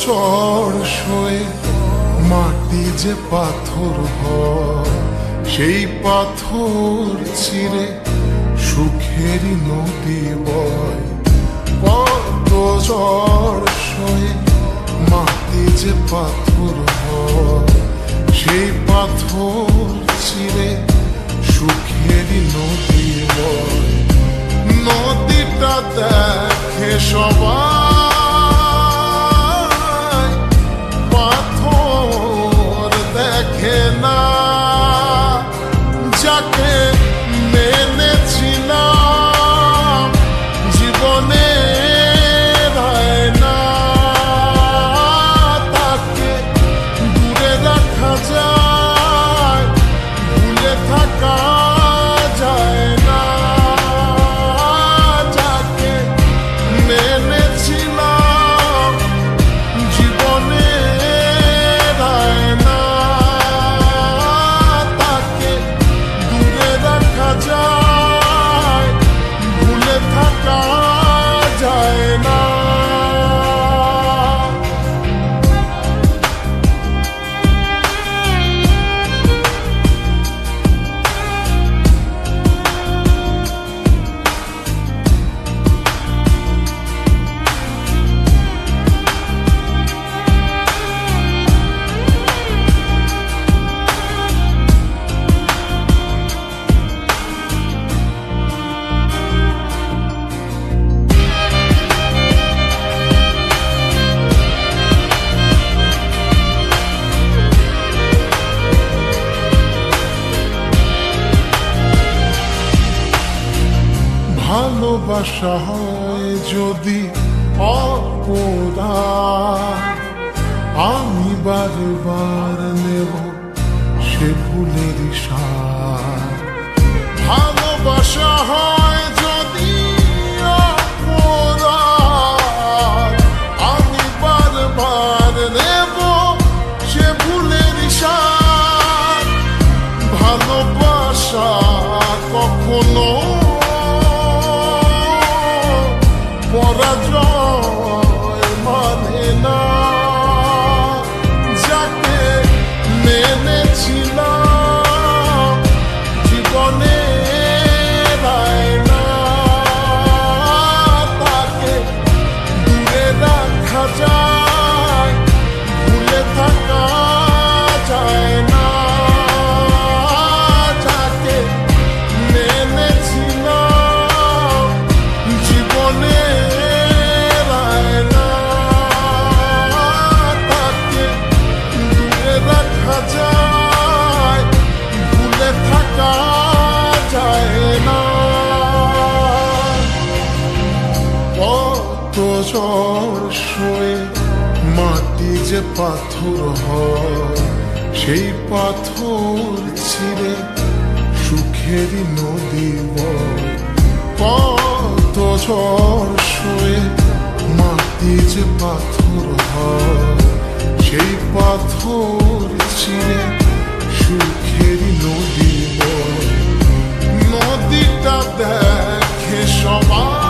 ঝড় সয়ে মাটি যে পাথর হয়, সেই পাথর চিরে সুখেরই নদী বয়। কত ঝড় সয়ে মাটি যে পাথর হয়, সেই পাথর চিরে সুখেরই নদী বয়। নদীটা দেখে সবাই, পাথর দেখে না। যাকে মেনেছিলাম জীবনে না, তাকে দূরে রাখা যায়, ভুলে থাকা যায় না। যাকে মেনেছিলাম জীবনে না, তাকে দূরে রাখা যায়, ভুলে থাকা যায় না। ভালোবাসা হয় যদি অপরাধ, আমি বারবার নেব সে ভুলের সার। ভালোবাসা হয় যদি অপরাধ, আমি বারবার নেব সে ভুলের সার। ভালোবাসা কখনো পরাজয় মানে না। যাকে মেনেছিলাম জীবনে না, তাকে দূরে রাখা যায়, ভুলে থাকা যায় না। যাকে মেনেছিলাম জীবনে যায়, ভুলে থাকা যায় না। কত ঝড় সয়ে মাটি যে পাথর হয়, সেই পাথর ছিঁড়ে সুখেরই নদী বয়। কত ঝড় সয়ে মাটি যে পাথর হয়, সেই পাথর চিরে সুখেরই নদী বয়। নদীটা দেখে সবাই,